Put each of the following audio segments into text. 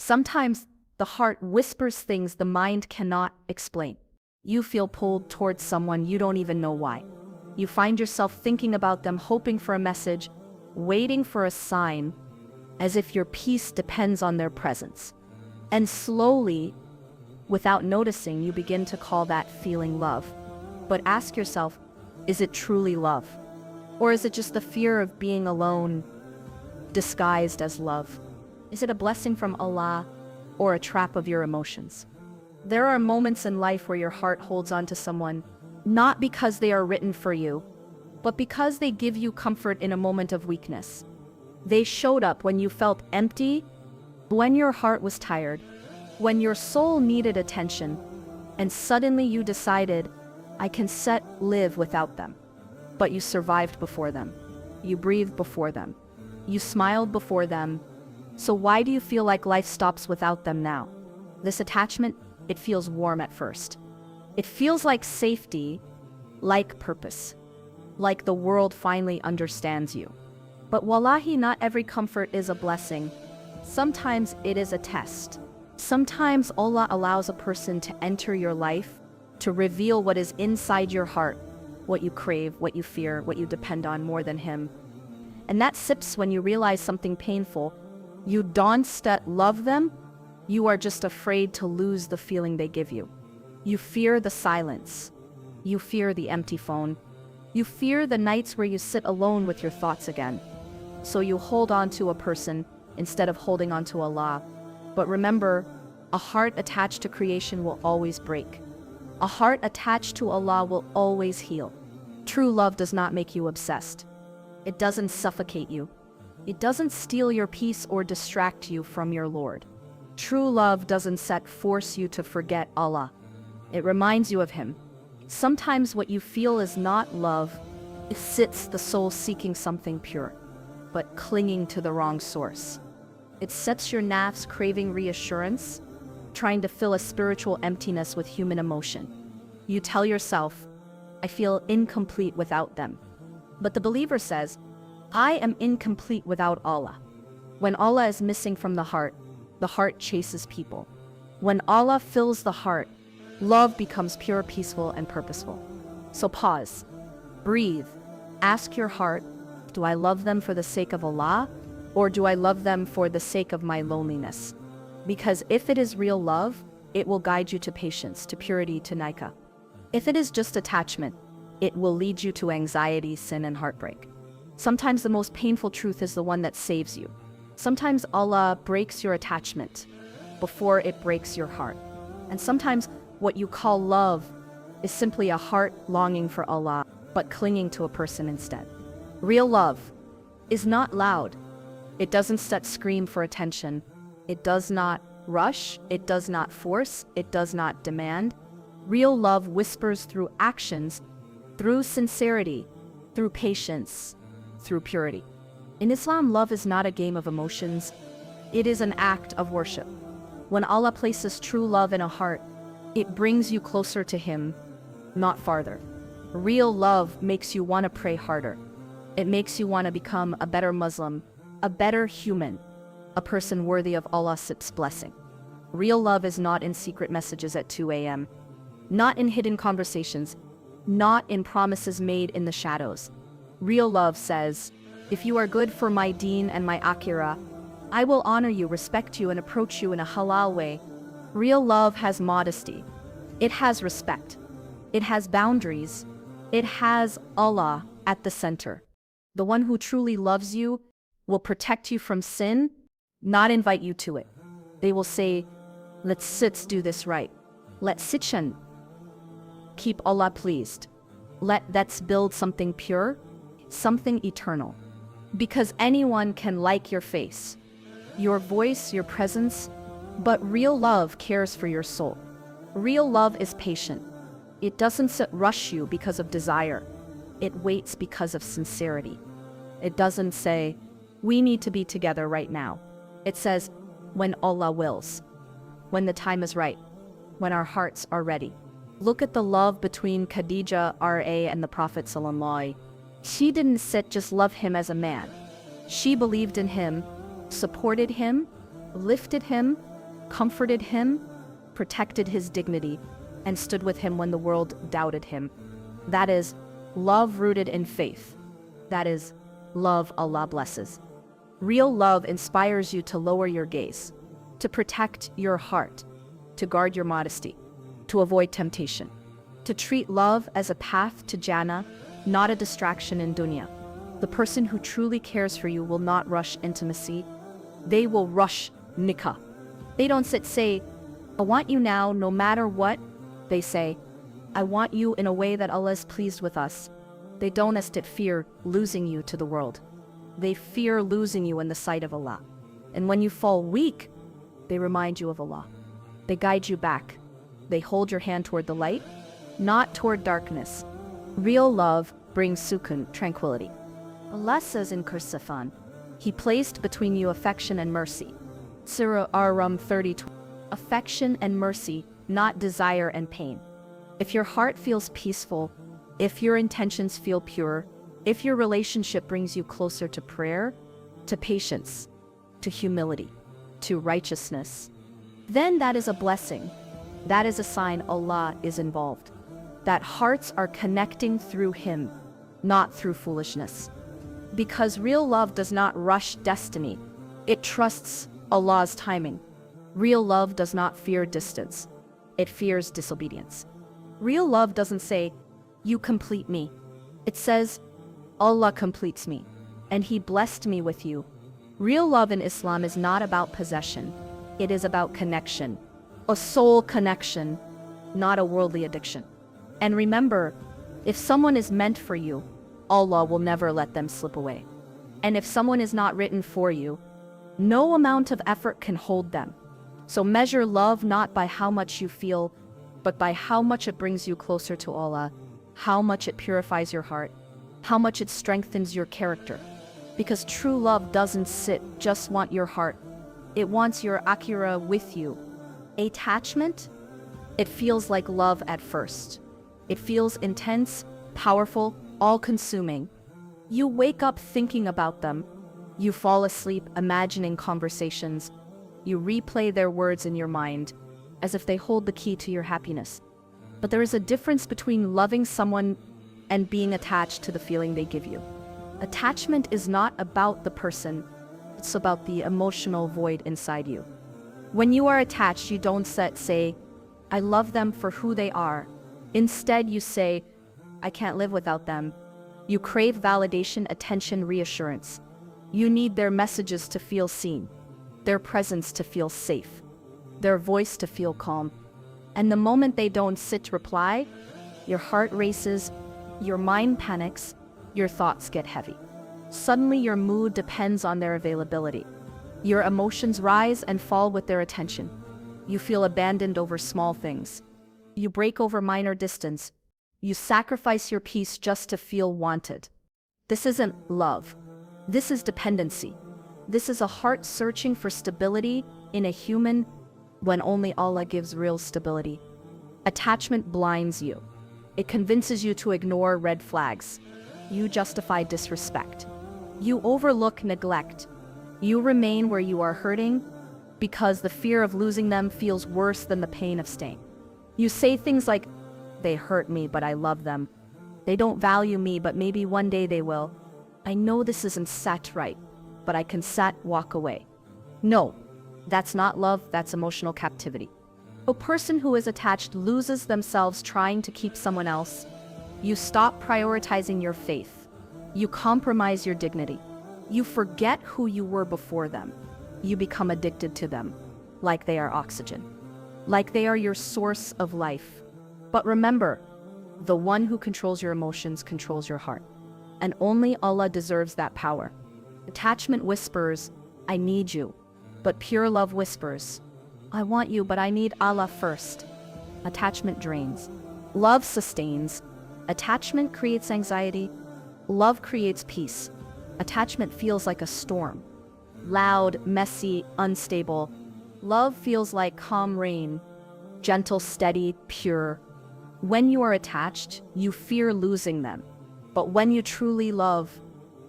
Sometimes the heart whispers things the mind cannot explain. You feel pulled towards someone you don't even know why. You find yourself thinking about them, hoping for a message, waiting for a sign, as if your peace depends on their presence. And slowly, without noticing, you begin to call that feeling love. But ask yourself, is it truly love? Or is it just the fear of being alone disguised as love? Is it a blessing from Allah or a trap of your emotions? There are moments in life where your heart holds on to someone, not because they are written for you, but because they give you comfort in a moment of weakness. They showed up when you felt empty, when your heart was tired, when your soul needed attention, and suddenly you decided, I can live without them. But you survived before them. You breathed before them. You smiled before them. So why do you feel like life stops without them now? This attachment, it feels warm at first. It feels like safety, like purpose, like the world finally understands you. But wallahi, not every comfort is a blessing. Sometimes it is a test. Sometimes Allah allows a person to enter your life, to reveal what is inside your heart, what you crave, what you fear, what you depend on more than Him. And that sips when you realize something painful. You don't love them, you are just afraid to lose the feeling they give you. You fear the silence. You fear the empty phone. You fear the nights where you sit alone with your thoughts again. So you hold on to a person instead of holding on to Allah. But remember, a heart attached to creation will always break. A heart attached to Allah will always heal. True love does not make you obsessed. It doesn't suffocate you. It doesn't steal your peace or distract you from your Lord. True love doesn't force you to forget Allah. It reminds you of Him. Sometimes what you feel is not love. It sits the soul seeking something pure, but clinging to the wrong source. It sets your nafs craving reassurance, trying to fill a spiritual emptiness with human emotion. You tell yourself, I feel incomplete without them. But the believer says, I am incomplete without Allah. When Allah is missing from the heart chases people. When Allah fills the heart, love becomes pure, peaceful, and purposeful. So pause, breathe, ask your heart, do I love them for the sake of Allah, or do I love them for the sake of my loneliness? Because if it is real love, it will guide you to patience, to purity, to nikah. If it is just attachment, it will lead you to anxiety, sin, and heartbreak. Sometimes the most painful truth is the one that saves you. Sometimes Allah breaks your attachment before it breaks your heart. And sometimes what you call love is simply a heart longing for Allah, but clinging to a person instead. Real love is not loud. It doesn't scream for attention. It does not rush. It does not force. It does not demand. Real love whispers through actions, through sincerity, through patience, through purity. In Islam, love is not a game of emotions. It is an act of worship. When Allah places true love in a heart, it brings you closer to Him, not farther. Real love makes you want to pray harder. It makes you want to become a better Muslim, a better human, a person worthy of Allah's blessing. Real love is not in secret messages at 2 a.m., not in hidden conversations, not in promises made in the shadows. Real love says, if you are good for my deen and my akhirah, I will honor you, respect you, and approach you in a halal way. Real love has modesty. It has respect. It has boundaries. It has Allah at the center. The one who truly loves you will protect you from sin, not invite you to it. They will say, let's do this right. Let's keep Allah pleased. Let's build something pure, something eternal. Because anyone can like your face, your voice, your presence, but real love cares for your soul. Real love is patient. It doesn't rush you because of desire. It waits because of sincerity. It doesn't say, we need to be together right now. It says, when Allah wills, when the time is right, when our hearts are ready. Look at the love between Khadija R.A. and the Prophet ﷺ. She didn't just love him as a man. She believed in him, supported him, lifted him, comforted him, protected his dignity, and stood with him when the world doubted him. That is love rooted in faith. That is love Allah blesses. Real love inspires you to lower your gaze, to protect your heart, to guard your modesty, to avoid temptation, to treat love as a path to Jannah, not a distraction in dunya. The person who truly cares for you will not rush intimacy. They will rush nikah. They don't say, I want you now no matter what. They say, I want you in a way that Allah is pleased with us. They don't fear losing you to the world. They fear losing you in the sight of Allah. And when you fall weak, they remind you of Allah. They guide you back. They hold your hand toward the light, not toward darkness. Real love brings sukun, tranquility. Allah says in Quran, He placed between you affection and mercy. Surah Ar-Rum 30. Affection and mercy, not desire and pain. If your heart feels peaceful, if your intentions feel pure, if your relationship brings you closer to prayer, to patience, to humility, to righteousness, then that is a blessing. That is a sign Allah is involved. That hearts are connecting through Him, not through foolishness. Because real love does not rush destiny. It trusts Allah's timing. Real love does not fear distance. It fears disobedience. Real love doesn't say, you complete me. It says, Allah completes me, and He blessed me with you. Real love in Islam is not about possession. It is about connection. A soul connection, not a worldly addiction. And remember, if someone is meant for you, Allah will never let them slip away. And if someone is not written for you, no amount of effort can hold them. So measure love not by how much you feel, but by how much it brings you closer to Allah, how much it purifies your heart, how much it strengthens your character. Because true love doesn't just want your heart. It wants your akhirah with you. Attachment? It feels like love at first. It feels intense, powerful, all-consuming. You wake up thinking about them. You fall asleep imagining conversations. You replay their words in your mind, as if they hold the key to your happiness. But there is a difference between loving someone and being attached to the feeling they give you. Attachment is not about the person, it's about the emotional void inside you. When you are attached, you don't say, I love them for who they are. Instead, you say, I can't live without them. You crave validation, attention, reassurance. You need their messages to feel seen, their presence to feel safe, their voice to feel calm. And the moment they don't reply, your heart races, your mind panics, your thoughts get heavy. Suddenly your mood depends on their availability. Your emotions rise and fall with their attention. You feel abandoned over small things. You break over minor distance. You sacrifice your peace just to feel wanted. This isn't love. This is dependency. This is a heart searching for stability in a human when only Allah gives real stability. Attachment blinds you. It convinces you to ignore red flags. You justify disrespect. You overlook neglect. You remain where you are hurting because the fear of losing them feels worse than the pain of staying. You say things like, they hurt me, but I love them. They don't value me, but maybe one day they will. I know this isn't sat right, but I can walk away. No, that's not love, that's emotional captivity. A person who is attached loses themselves trying to keep someone else. You stop prioritizing your faith. You compromise your dignity. You forget who you were before them. You become addicted to them, like they are oxygen, like they are your source of life. But remember, the one who controls your emotions controls your heart, and only Allah deserves that power. Attachment whispers, I need you, but pure love whispers, I want you, but I need Allah first. Attachment drains. Love sustains. Attachment creates anxiety. Love creates peace. Attachment feels like a storm. Loud, messy, unstable. Love feels like calm rain. Gentle, steady, pure. When you are attached, you fear losing them. But when you truly love,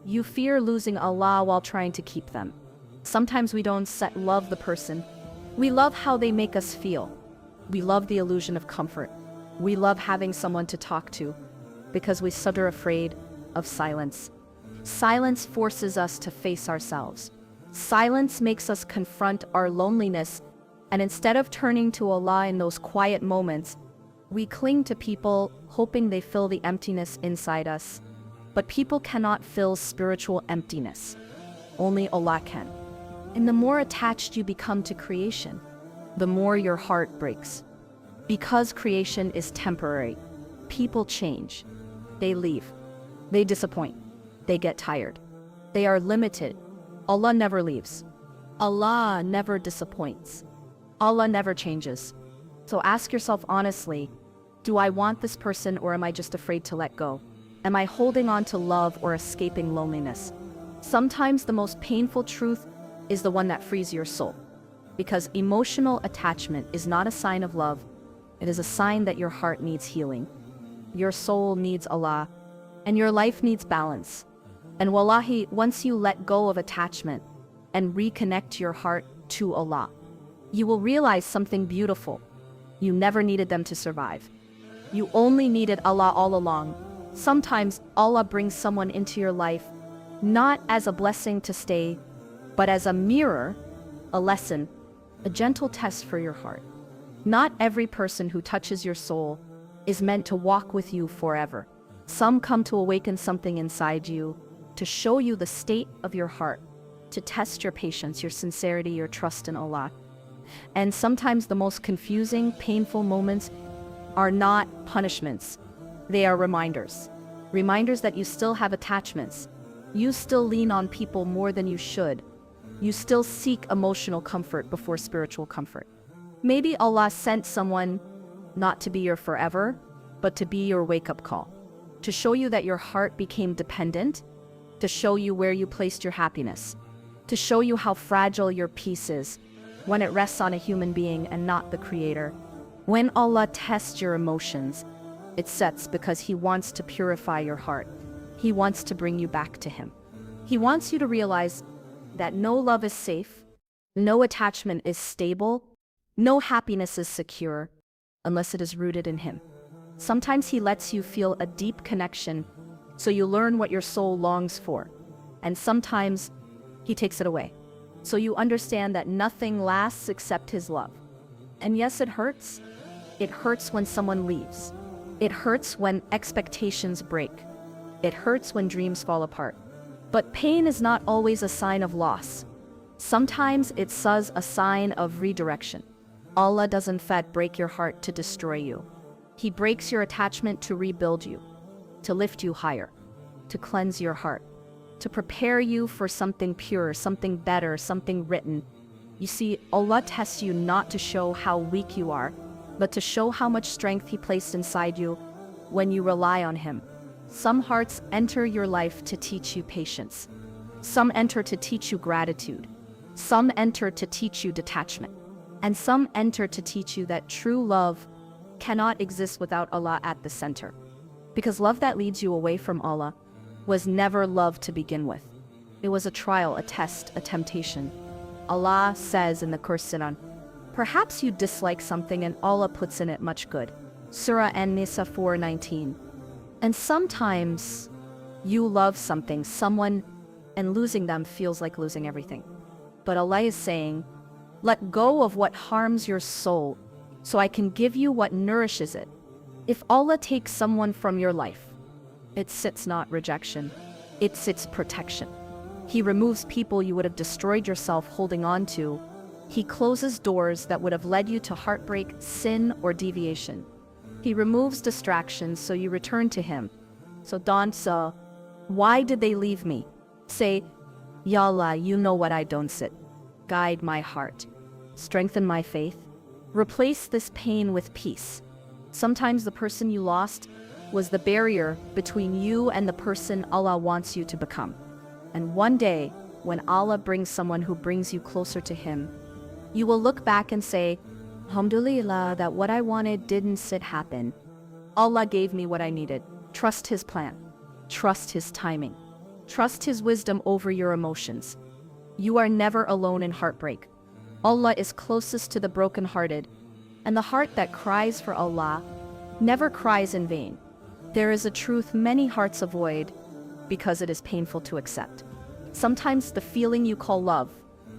you fear losing Allah while trying to keep them. Sometimes we don't love the person. We love how they make us feel. We love the illusion of comfort. We love having someone to talk to because we're so afraid of silence. Silence forces us to face ourselves. Silence makes us confront our loneliness, and instead of turning to Allah in those quiet moments, we cling to people hoping they fill the emptiness inside us. But people cannot fill spiritual emptiness. Only Allah can. And the more attached you become to creation, the more your heart breaks. Because creation is temporary, people change. They leave. They disappoint. They get tired. They are limited. Allah never leaves. Allah never disappoints. Allah never changes. So ask yourself honestly, do I want this person or am I just afraid to let go? Am I holding on to love or escaping loneliness? Sometimes the most painful truth is the one that frees your soul. Because emotional attachment is not a sign of love. It is a sign that your heart needs healing. Your soul needs Allah, and your life needs balance. And wallahi, once you let go of attachment and reconnect your heart to Allah, you will realize something beautiful. You never needed them to survive. You only needed Allah all along. Sometimes Allah brings someone into your life, not as a blessing to stay, but as a mirror, a lesson, a gentle test for your heart. Not every person who touches your soul is meant to walk with you forever. Some come to awaken something inside you, to show you the state of your heart, to test your patience, your sincerity, your trust in Allah. And sometimes the most confusing, painful moments are not punishments. They are reminders. Reminders that you still have attachments. You still lean on people more than you should. You still seek emotional comfort before spiritual comfort. Maybe Allah sent someone not to be your forever, but to be your wake-up call. To show you that your heart became dependent, to show you where you placed your happiness, to show you how fragile your peace is when it rests on a human being and not the Creator. When Allah tests your emotions, it sets because He wants to purify your heart. He wants to bring you back to Him. He wants you to realize that no love is safe, no attachment is stable, no happiness is secure unless it is rooted in Him. Sometimes He lets you feel a deep connection so you learn what your soul longs for. And sometimes He takes it away so you understand that nothing lasts except His love. And yes, it hurts. It hurts when someone leaves. It hurts when expectations break. It hurts when dreams fall apart. But pain is not always a sign of loss. Sometimes it's a sign of redirection. Allah does in fact break your heart to destroy you. He breaks your attachment to rebuild you, to lift you higher, to cleanse your heart, to prepare you for something pure, something better, something written. You see, Allah tests you not to show how weak you are, but to show how much strength He placed inside you when you rely on Him. Some hearts enter your life to teach you patience. Some enter to teach you gratitude. Some enter to teach you detachment. And some enter to teach you that true love cannot exist without Allah at the center. Because love that leads you away from Allah was never love to begin with. It was a trial, a test, a temptation. Allah says in the Quran, perhaps you dislike something and Allah puts in it much good. Surah An-Nisa 4:19. And sometimes you love something, someone, and losing them feels like losing everything. But Allah is saying, let go of what harms your soul so I can give you what nourishes it. If Allah takes someone from your life, it sits not rejection, it sits protection. He removes people you would have destroyed yourself holding on to. He closes doors that would have led you to heartbreak, sin, or deviation. He removes distractions so you return to Him. So don't say, why did they leave me? Say, Ya Allah, you know what I don't sit. Guide my heart. Strengthen my faith. Replace this pain with peace. Sometimes the person you lost was the barrier between you and the person Allah wants you to become. And one day, when Allah brings someone who brings you closer to Him, you will look back and say, Alhamdulillah, that what I wanted didn't happen. Allah gave me what I needed. Trust His plan. Trust His timing. Trust His wisdom over your emotions. You are never alone in heartbreak. Allah is closest to the brokenhearted, and the heart that cries for Allah never cries in vain. There is a truth many hearts avoid because it is painful to accept. Sometimes the feeling you call love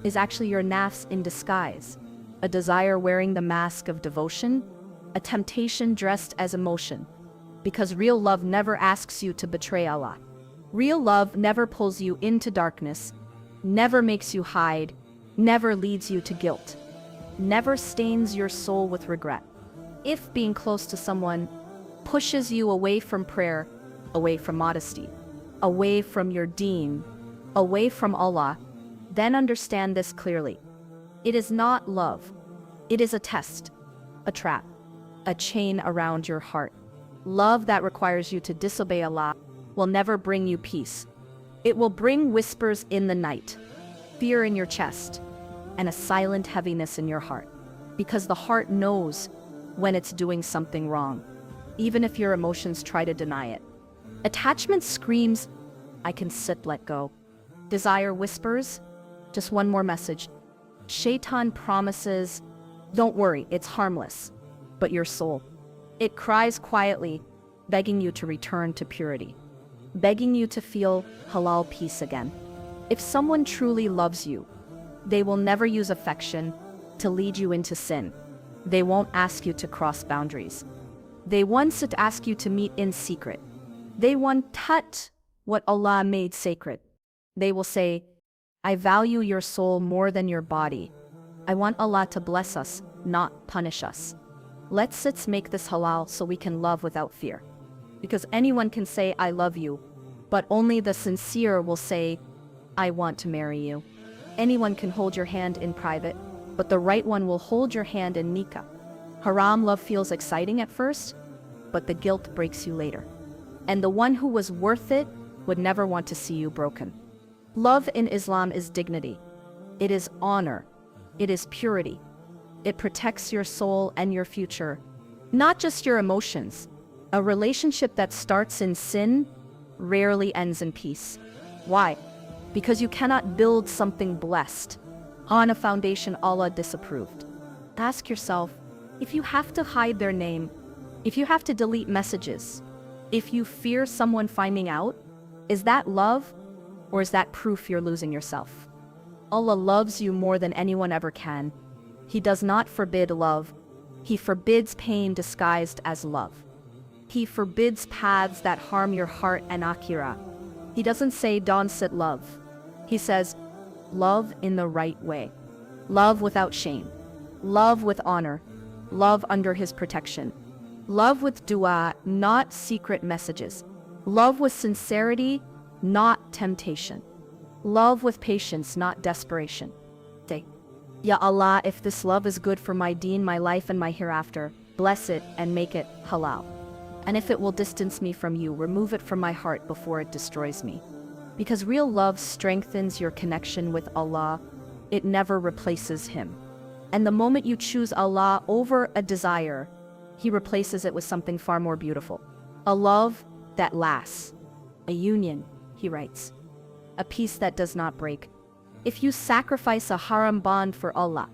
is actually your nafs in disguise, a desire wearing the mask of devotion, a temptation dressed as emotion. Because real love never asks you to betray Allah. Real love never pulls you into darkness, never makes you hide, never leads you to guilt, never stains your soul with regret. If being close to someone pushes you away from prayer, away from modesty, away from your deen, away from Allah, then understand this clearly. It is not love. It is a test, a trap, a chain around your heart. Love that requires you to disobey Allah will never bring you peace. It will bring whispers in the night, fear in your chest, and a silent heaviness in your heart. Because the heart knows when it's doing something wrong, even if your emotions try to deny it. Attachment screams, I can sit, let go. Desire whispers, just one more message. Shaitan promises, don't worry, it's harmless. But your soul, it cries quietly, begging you to return to purity, begging you to feel halal peace again. If someone truly loves you, they will never use affection to lead you into sin. They won't ask you to cross boundaries. They won't ask you to meet in secret. They won't touch what Allah made sacred. They will say, I value your soul more than your body. I want Allah to bless us, not punish us. Let's make this halal so we can love without fear. Because anyone can say, I love you, but only the sincere will say, I want to marry you. Anyone can hold your hand in private, but the right one will hold your hand in nikah. Haram love feels exciting at first, but the guilt breaks you later. And the one who was worth it would never want to see you broken. Love in Islam is dignity. It is honor. It is purity. It protects your soul and your future, not just your emotions. A relationship that starts in sin rarely ends in peace. Why? Because you cannot build something blessed on a foundation Allah disapproved. Ask yourself, if you have to hide their name, if you have to delete messages, if you fear someone finding out, is that love or is that proof you're losing yourself? Allah loves you more than anyone ever can. He does not forbid love. He forbids pain disguised as love. He forbids paths that harm your heart and akhirah. He doesn't say don't sit love. He says love in the right way. Love without shame. Love with honor. Love under his protection. Love with dua, not secret messages. Love with sincerity, not temptation. Love with patience, not desperation. Say, Ya Allah, if this love is good for my deen, my life, and my hereafter, bless it and make it halal. And if it will distance me from you, remove it from my heart before it destroys me. Because real love strengthens your connection with Allah. It never replaces him. And the moment you choose Allah over a desire, he replaces it with something far more beautiful. A love that lasts. A union, he writes. A peace that does not break. If you sacrifice a haram bond for Allah,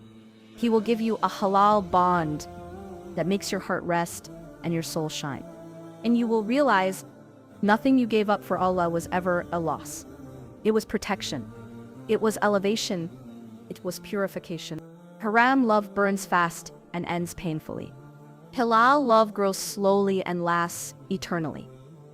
he will give you a halal bond that makes your heart rest and your soul shine. And you will realize nothing you gave up for Allah was ever a loss. It was protection. It was elevation. It was purification. Haram love burns fast and ends painfully. Halal love grows slowly and lasts eternally.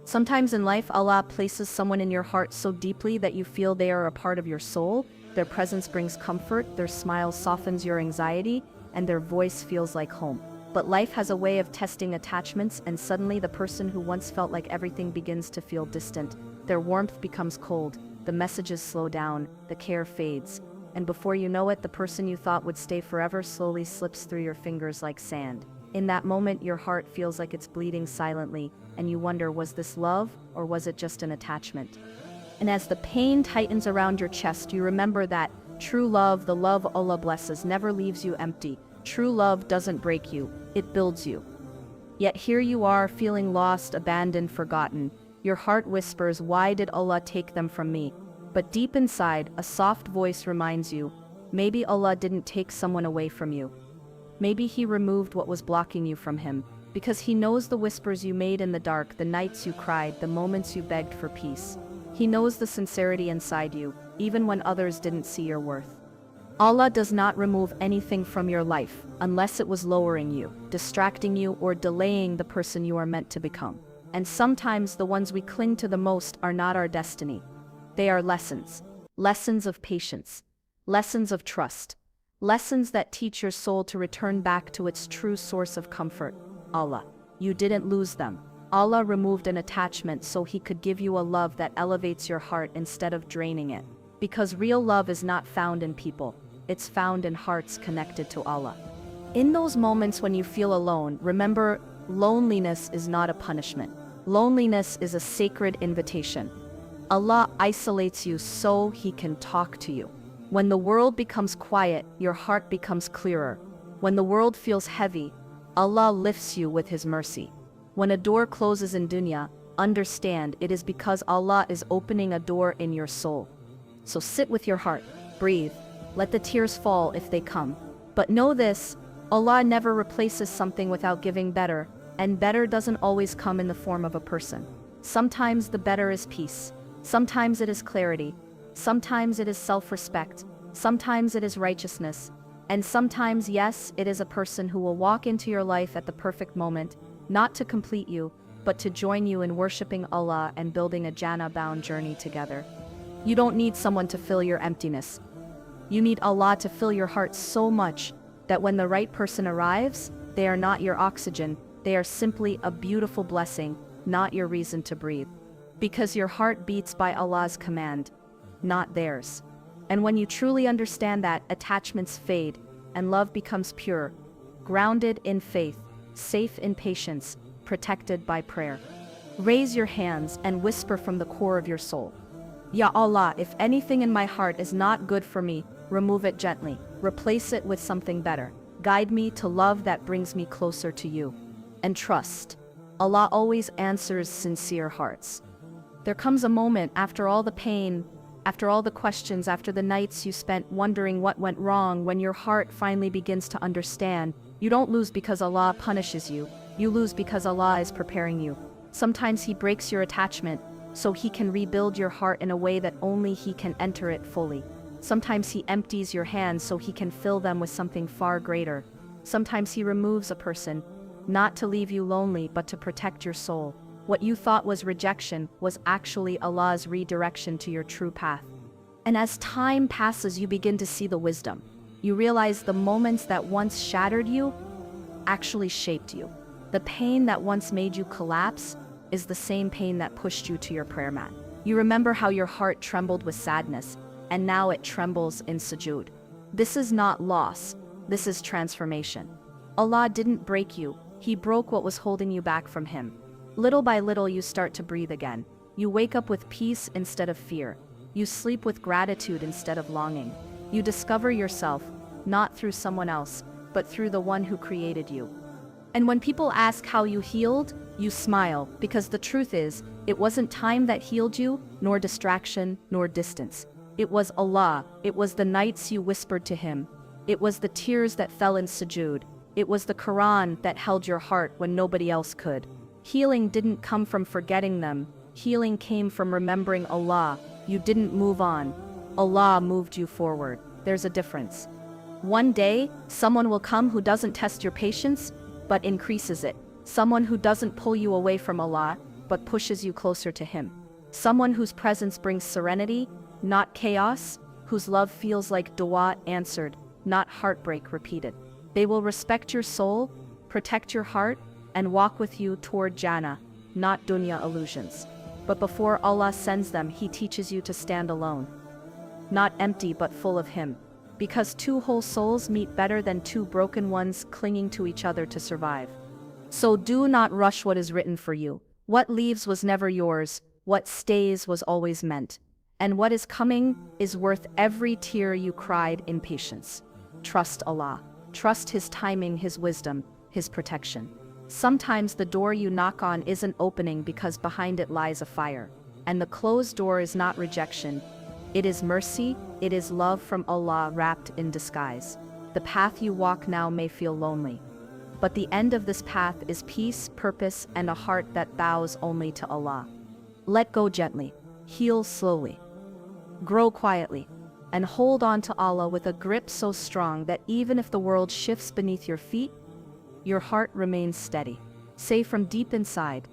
Sometimes in life, Allah places someone in your heart so deeply that you feel they are a part of your soul. Their presence brings comfort, their smile softens your anxiety, and their voice feels like home. But life has a way of testing attachments, and suddenly the person who once felt like everything begins to feel distant. Their warmth becomes cold, the messages slow down, the care fades, and before you know it, the person you thought would stay forever slowly slips through your fingers like sand. In that moment, your heart feels like it's bleeding silently, and you wonder, was this love, or was it just an attachment? And as the pain tightens around your chest, you remember that true love, the love Allah blesses, never leaves you empty. True love doesn't break you, it builds you. Yet here you are, feeling lost, abandoned, forgotten. Your heart whispers, why did Allah take them from me? But deep inside, a soft voice reminds you, Maybe Allah didn't take someone away from you. Maybe He removed what was blocking you from Him, because He knows the whispers you made in the dark, the nights you cried, the moments you begged for peace. He knows the sincerity inside you, even when others didn't see your worth. Allah does not remove anything from your life unless it was lowering you, distracting you, or delaying the person you are meant to become. And sometimes the ones we cling to the most are not our destiny. They are lessons. Lessons of patience. Lessons of trust. Lessons that teach your soul to return back to its true source of comfort, Allah. You didn't lose them. Allah removed an attachment so He could give you a love that elevates your heart instead of draining it. Because real love is not found in people. It's found in hearts connected to Allah. In those moments when you feel alone, remember, loneliness is not a punishment. Loneliness is a sacred invitation. Allah isolates you so He can talk to you. When the world becomes quiet, your heart becomes clearer. When the world feels heavy, Allah lifts you with His mercy. When a door closes in dunya, understand it is because Allah is opening a door in your soul. So sit with your heart, breathe, let the tears fall if they come. But know this, Allah never replaces something without giving better, and better doesn't always come in the form of a person. Sometimes the better is peace. Sometimes it is clarity. Sometimes it is self-respect. Sometimes it is righteousness. And sometimes, yes, it is a person who will walk into your life at the perfect moment, not to complete you, but to join you in worshiping Allah and building a Jannah-bound journey together. You don't need someone to fill your emptiness. You need Allah to fill your heart so much that when the right person arrives, they are not your oxygen, they are simply a beautiful blessing, not your reason to breathe. Because your heart beats by Allah's command, not theirs. And when you truly understand that, attachments fade, and love becomes pure, grounded in faith, safe in patience, protected by prayer. Raise your hands and whisper from the core of your soul. Ya Allah, if anything in my heart is not good for me, remove it gently, replace it with something better. Guide me to love that brings me closer to you. And trust. Allah always answers sincere hearts. There comes a moment after all the pain, after all the questions, after the nights you spent wondering what went wrong, when your heart finally begins to understand. You don't lose because Allah punishes you. You lose because Allah is preparing you. Sometimes He breaks your attachment so He can rebuild your heart in a way that only He can enter it fully. Sometimes He empties your hands so He can fill them with something far greater. Sometimes He removes a person, not to leave you lonely but to protect your soul. What you thought was rejection was actually Allah's redirection to your true path. And as time passes, you begin to see the wisdom. You realize the moments that once shattered you actually shaped you. The pain that once made you collapse is the same pain that pushed you to your prayer mat. You remember how your heart trembled with sadness, and now it trembles in sujood. This is not loss, this is transformation. Allah didn't break you, He broke what was holding you back from Him. Little by little you start to breathe again. You wake up with peace instead of fear. You sleep with gratitude instead of longing. You discover yourself, not through someone else, but through the one who created you. And when people ask how you healed, you smile, because the truth is, it wasn't time that healed you, nor distraction, nor distance. It was Allah. It was the nights you whispered to Him. It was the tears that fell in sujood. It was the Quran that held your heart when nobody else could. Healing didn't come from forgetting them. Healing came from remembering Allah. You didn't move on. Allah moved you forward. There's a difference. One day, someone will come who doesn't test your patience, but increases it. Someone who doesn't pull you away from Allah, but pushes you closer to Him. Someone whose presence brings serenity, not chaos, whose love feels like dua answered, not heartbreak repeated. They will respect your soul, protect your heart, and walk with you toward Jannah, not dunya illusions. But before Allah sends them, He teaches you to stand alone. Not empty but full of Him. Because two whole souls meet better than two broken ones clinging to each other to survive. So do not rush what is written for you. What leaves was never yours, what stays was always meant. And what is coming is worth every tear you cried in patience. Trust Allah. Trust His timing, His wisdom, His protection. Sometimes the door you knock on isn't opening because behind it lies a fire. And the closed door is not rejection, It is mercy, it is love from Allah wrapped in disguise. The path you walk now may feel lonely, but the end of this path is peace, purpose, and a heart that bows only to Allah. Let go gently, heal slowly, grow quietly, and hold on to Allah with a grip so strong that even if the world shifts beneath your feet, your heart remains steady. Say from deep inside,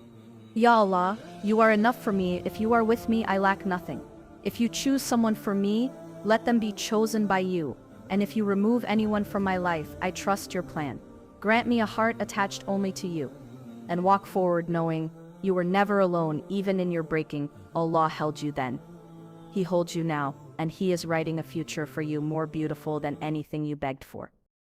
Ya Allah, you are enough for me. If you are with me, I lack nothing. If you choose someone for me, let them be chosen by you. And if you remove anyone from my life, I trust your plan. Grant me a heart attached only to you. And walk forward knowing you were never alone. Even in your breaking, Allah held you then. He holds you now, and He is writing a future for you more beautiful than anything you begged for.